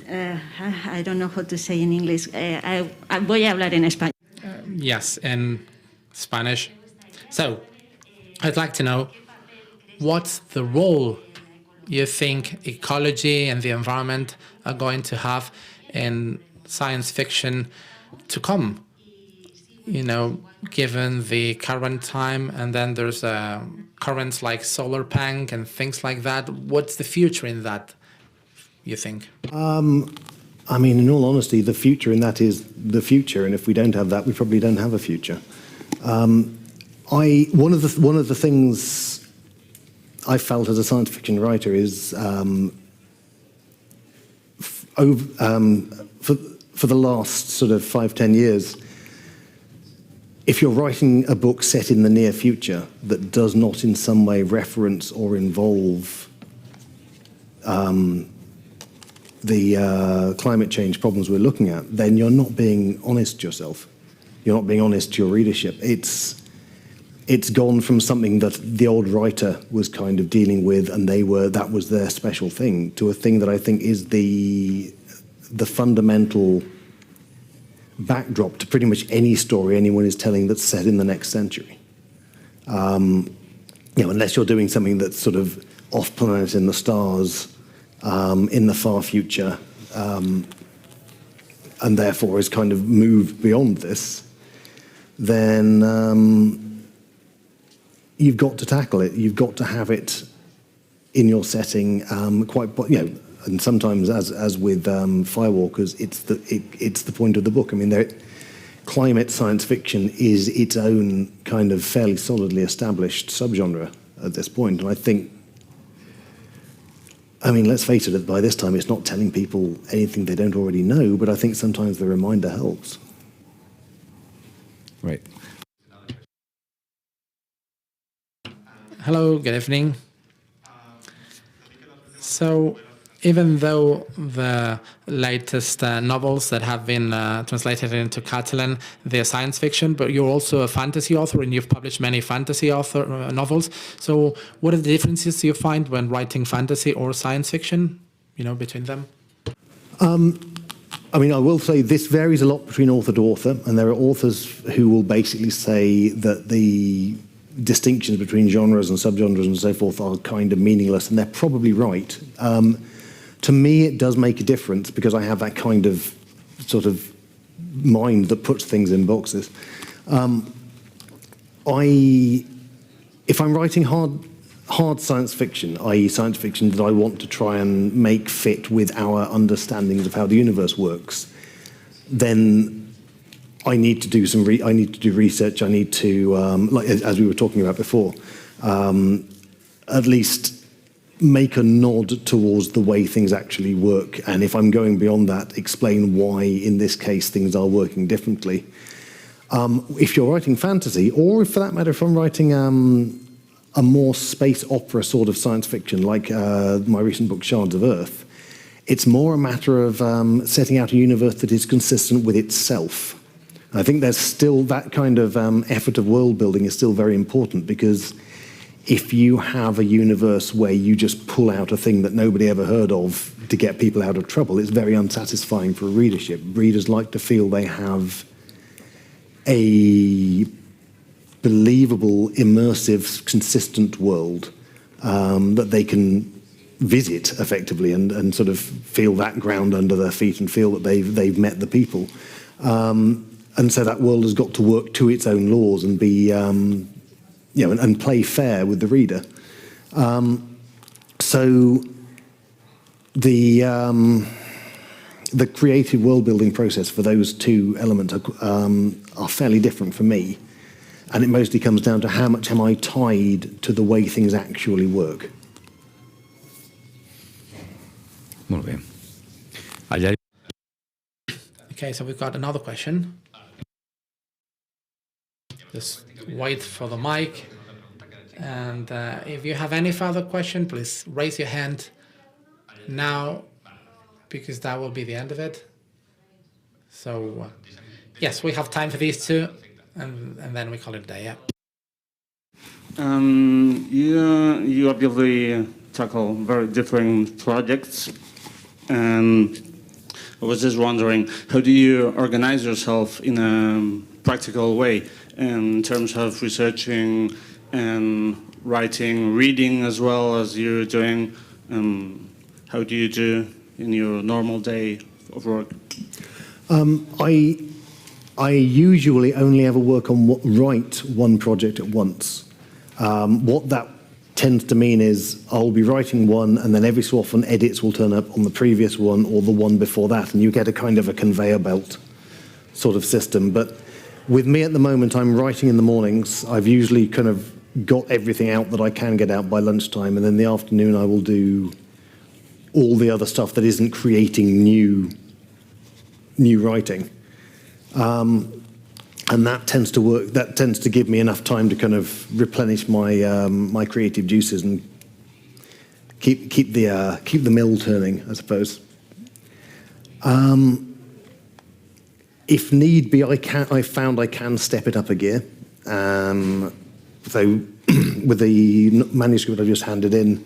I don't know how to say in English. Voy a hablar en español. Yes, in Spanish. So, I'd like to know, what's the role you think ecology and the environment are going to have in science fiction to come? Given the current time, and then there's currents like solar punk and things like that. What's the future in that, you think? In all honesty, the future in that is the future, and if we don't have that, we probably don't have a future. One of the things I felt as a science fiction writer is for the last sort of 5-10 years, if you're writing a book set in the near future that does not in some way reference or involve the climate change problems we're looking at, then you're not being honest to yourself. You're not being honest to your readership. It's gone from something that the old writer was kind of dealing with, and that was their special thing, to a thing that I think is the fundamental backdrop to pretty much any story anyone is telling that's set in the next century. Unless you're doing something that's sort of off planet in the stars, in the far future, and therefore is kind of moved beyond this, then you've got to tackle it. You've got to have it in your setting, and sometimes, as with Firewalkers, it's the point of the book. I mean, climate science fiction is its own kind of fairly solidly established subgenre at this point, and I think, let's face it, by this time it's not telling people anything they don't already know, but I think sometimes the reminder helps. Right. Hello, good evening. So, even though the latest novels that have been translated into Catalan, they're science fiction, but you're also a fantasy author and you've published many fantasy novels. So what are the differences you find when writing fantasy or science fiction, between them? I will say this varies a lot between author to author, and there are authors who will basically say that the distinctions between genres and subgenres and so forth are kind of meaningless, and they're probably right. To me, it does make a difference because I have that kind of sort of mind that puts things in boxes. If I'm writing hard science fiction, i.e. science fiction that I want to try and make fit with our understandings of how the universe works, then I need to do research. I need to, as we were talking about before, at least make a nod towards the way things actually work, and if I'm going beyond that, explain why, in this case, things are working differently. If you're writing fantasy, or for that matter, if I'm writing a more space opera sort of science fiction, like my recent book, Shards of Earth, it's more a matter of setting out a universe that is consistent with itself. I think there's still that kind of effort of world building is still very important, because if you have a universe where you just pull out a thing that nobody ever heard of to get people out of trouble, it's very unsatisfying for a readership. Readers like to feel they have a believable, immersive, consistent world that they can visit effectively and sort of feel that ground under their feet and feel that they've met the people. And so that world has got to work to its own laws and be and play fair with the reader. So the creative world-building process for those two elements are fairly different for me, and it mostly comes down to how much am I tied to the way things actually work. Muy bien. Okay, so we've got another question. Just wait for the mic, and if you have any further question, please raise your hand now, because that will be the end of it. So yes, we have time for these two, and then we call it a day. Yeah. You obviously tackle very different projects, and I was just wondering, how do you organize yourself in a practical way in terms of researching and writing, reading as well as you're doing? How do you do in your normal day of work? I usually only ever write one project at once. What that tends to mean is I'll be writing one, and then every so often edits will turn up on the previous one or the one before that, and you get a kind of a conveyor belt sort of system. But with me at the moment, I'm writing in the mornings. I've usually kind of got everything out that I can get out by lunchtime, and then in the afternoon I will do all the other stuff that isn't creating new writing. and that tends to work. That tends to give me enough time to kind of replenish my my creative juices and keep the mill turning, I suppose. If need be, I found I can step it up a gear. So with the manuscript I just handed in,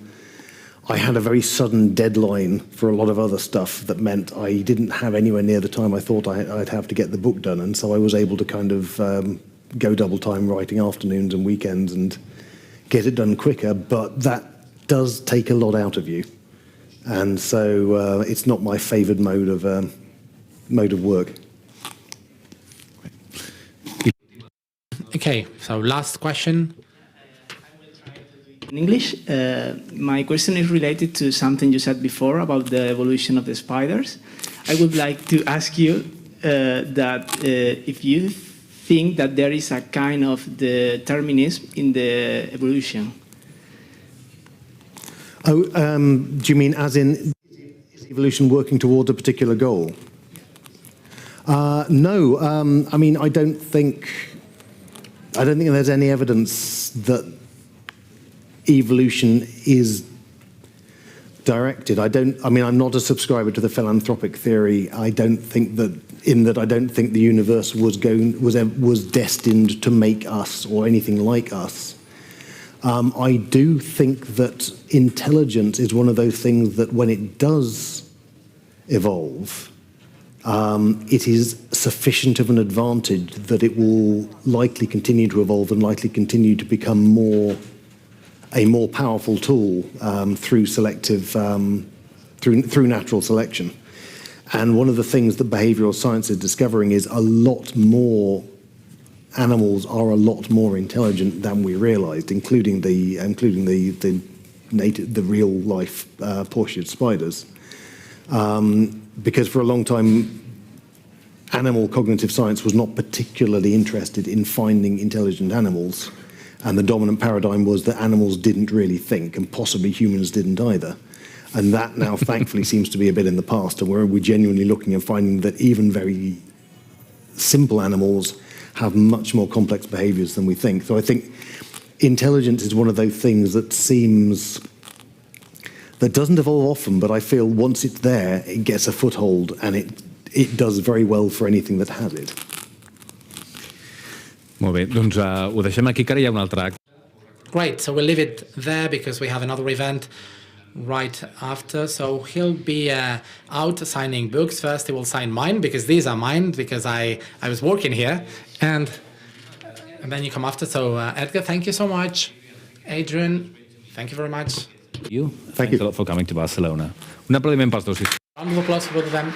I had a very sudden deadline for a lot of other stuff that meant I didn't have anywhere near the time I thought I'd have to get the book done, and so I was able to kind of go double time writing afternoons and weekends and get it done quicker, but that does take a lot out of you, and so it's not my favoured mode of work. Okay, so last question. In English, my question is related to something you said before about the evolution of the spiders. I would like to ask you that if you think that there is a kind of determinism in the evolution. Oh, do you mean as in is evolution working towards a particular goal? No, I mean I don't think there's any evidence that evolution is directed. I mean, I'm not a subscriber to the philanthropic theory. I don't think that the universe was destined to make us or anything like us. I do think that intelligence is one of those things that when it does evolve, it is sufficient of an advantage that it will likely continue to evolve and likely continue to become a more powerful tool through natural selection. And one of the things that behavioral science is discovering is animals are a lot more intelligent than we realized, including the real life portia spiders. Because for a long time, animal cognitive science was not particularly interested in finding intelligent animals. And the dominant paradigm was that animals didn't really think, and possibly humans didn't either. And that now, thankfully, seems to be a bit in the past, and we're genuinely looking and finding that even very simple animals have much more complex behaviors than we think. So I think intelligence is one of those things that doesn't evolve often, but I feel once it's there, it gets a foothold, and it does very well for anything that has it. Molt bé, doncs ho deixem aquí, que ara hi ha un altre acte. Great, so we'll leave it there because we have another event right after. So he'll be out signing books. First, he will sign mine because these are mine because I was working here, and then you come after. So Edgar, thank you so much. Adrian, thank you very much. Thank you a lot for coming to Barcelona. Un aplaudiment pels dos. Round of applause for both of them.